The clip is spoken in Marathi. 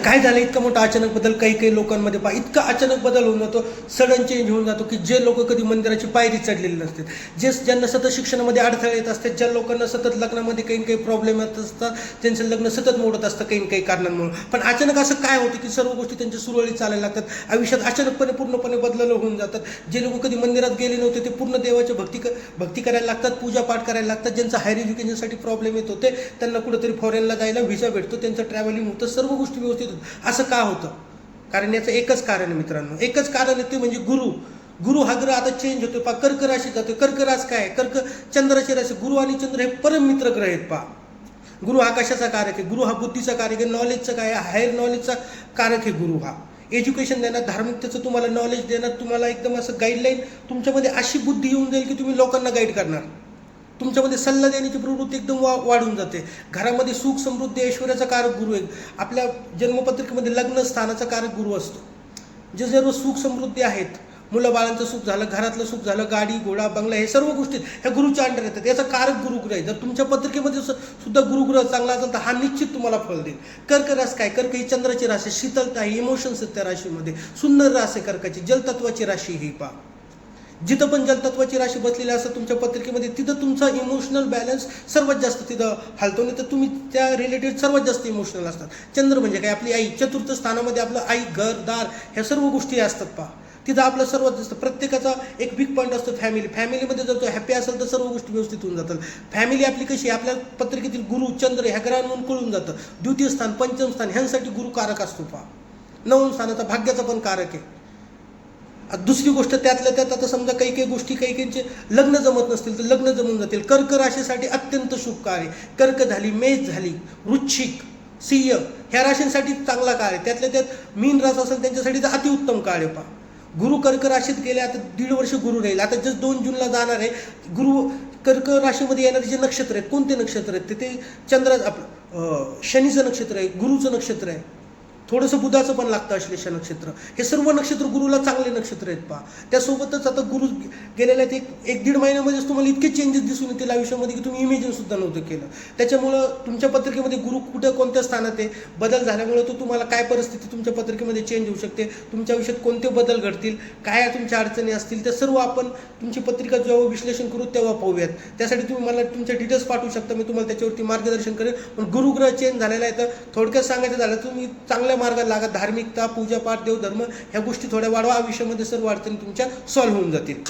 काय झालं इतका मोठा अचानक बदल काही लोकांमध्ये इतका अचानक बदल होऊन जातो, सडन चेंज होऊन जातो की जे लोक कधी मंदिराची पायरी चढलेली नसतात, ज्यांना सतत शिक्षणामध्ये अडथळे येत असतात, ज्या लोकांना सतत लग्नामध्ये काही प्रॉब्लेम येत असतात, त्यांचं लग्न सतत मोडत असतं काही कारणांमुळे. पण अचानक असं काय होतं की सर्व गोष्टी त्यांच्या सुरळीत चालायला लागतात, आयुष्यात अचानकपणे पूर्णपणे बदललं होऊन जातात. जे लोक कधी मंदिरात गेले नव्हते ते पूर्ण देवाची भक्ती करायला लागतात, पूजापाठ करायला लागतात. ज्यांचं हायर एज्युकेशनसाठी प्रॉब्लेम येत होते त्यांना कुठेतरी फॉरेनला जायला व्हिसा भेटतो, त्यांचं ट्रॅव्हलिंग होतं, सर्व गोष्टी व्यवस्थित होतं. असं का होतं? कारण याचं एकच कारण आहे मित्रांनो, एकच कारण आहे ते म्हणजे गुरु हा ग्रह आता चेंज होतो. कर्क राशी जातो. कर्क रास काय आहे? चंद्राची राशी. गुरु आणि चंद्र हे परम मित्र ग्रह आहेत. गुरु हा कशाचा कारक आहे? गुरु हा बुद्धीचा कारक आहे, नॉलेजचा काय आहे, हायर नॉलेजचा कारक आहे. गुरु हा एज्युकेशन देणार, धार्मिकतेचं तुम्हाला नॉलेज देणार, तुम्हाला एकदम असं गाईडलाईन, तुमच्यामध्ये अशी बुद्धी येऊन जाईल की तुम्ही लोकांना गाईड करणार, तुमच्यामध्ये सल्ला देण्याची प्रवृत्ती एकदम वाढून जाते. घरामध्ये सुख समृद्धी ऐश्वर्याचा कारक गुरु आहे. आपल्या जन्मपत्रिकेमध्ये लग्न स्थानाचा कारक गुरु असतो. जे सर्व सुख समृद्धी आहेत, मुलं बाळांचं सुख झालं, घरातलं सुख झालं, गाडी घोडा बंगला, हे सर्व गोष्टी ह्या गुरुच्या अंडर येतात. याचा कारक गुरुग्रह आहे. जर तुमच्या पत्रिकेमध्ये सुद्धा गुरुग्रह चांगला असेल तर हा निश्चित तुम्हाला फळ देईल. कर्क रास काय? कर्क ही चंद्राची राशी, शीतलता ही इमोशन्स आहेत त्या राशीमध्ये, सुंदर रास आहे कर्काची, जलतत्वाची राशी ही जिथं पण जलतत्वाची राशी बसलेली असं तुमच्या पत्रिकेमध्ये, तिथं तुमचा इमोशनल बॅलन्स सर्वात जास्त तिथं हालतो. नाही तर तुम्ही त्या रिलेटेड सर्वात जास्त इमोशनल असतात. चंद्र म्हणजे काय? आपली आई. चतुर्थ स्थानामध्ये आपलं आई, घर, दार, ह्या सर्व गोष्टी असतात. तिथं आपलं सर्वात जास्त प्रत्येकाचा एक बिग पॉईंट असतो फॅमिलीमध्ये जर तो हॅपी असेल तर सर्व गोष्टी व्यवस्थित होऊन जातात. फॅमिली आपली कशी आहे? आपल्या पत्रिकेतील गुरु चंद्र ह्या ग्रहांवरून कळून जातं. द्वितीय स्थान, पंचम स्थान ह्यांसाठी गुरु कारक असतो. नवम स्थानाचा भाग्याचा पण कारक आहे. दुसरी गोष्ट त्यातल्या त्यात, आता समजा काही गोष्टी काहींचे लग्न जमत नसतील तर लग्न जमून जातील. कर्क राशीसाठी अत्यंत शुभ काळ आहे. कर्क झाली, मेष झाली, वृश्चिक, सिंह ह्या राशींसाठी चांगला काळ आहे. त्यातल्या त्यात मीन रास असेल त्यांच्यासाठी तर अतिउत्तम काळ आहे. गुरु कर्क राशीत गेले, आता 1.5 वर्ष गुरु राहील. आता जस्ट 2 जूनला जाणार आहे गुरु. कर्क राशीमध्ये येणारे जे नक्षत्र आहेत, कोणते नक्षत्र आहेत? ते आपलं शनीचं नक्षत्र आहे, गुरुचं नक्षत्र आहे, थोडंसं बुधाचं पण लागतं अश्लेषा नक्षत्र. हे सर्व नक्षत्र गुरुला चांगले नक्षत्र आहेत. त्यासोबतच आता गुरु गेलेल्या एक 1.5 महिन्यामध्येच तुम्हाला इतके चेंजेस दिसून येतील आयुष्यामध्ये की तुम्ही इमेजिन सुद्धा नव्हतं केलं. त्याच्यामुळं तुमच्या पत्रिकेमध्ये गुरु कुठं कोणत्या स्थानात आहे, बदल झाल्यामुळे तो तुम्हाला काय परिस्थिती तुमच्या पत्रिकेमध्ये चेंज होऊ शकते, तुमच्या आयुष्यात कोणते बदल घडतील, काय तुमच्या अडचणी असतील, ते सर्व आपण तुमची पत्रिका जेव्हा विश्लेषण करू तेव्हा पाहूयात. त्यासाठी तुम्ही मला तुमच्या डिटेल्स पाठवू शकता, मी तुम्हाला त्याच्यावरती मार्गदर्शन करेन. पण गुरुग्रह चेंज झालेला आहे तर थोडक्यात सांगायचं झालं तुम्ही चांगल्या मार्गाला लागा. धार्मिकता, पूजापाठ, देवधर्म ह्या गोष्टी थोड्या वाढवा, आयुष्यामध्ये सर्व अडचणी तुमच्या सॉल्व्ह होऊन जातील.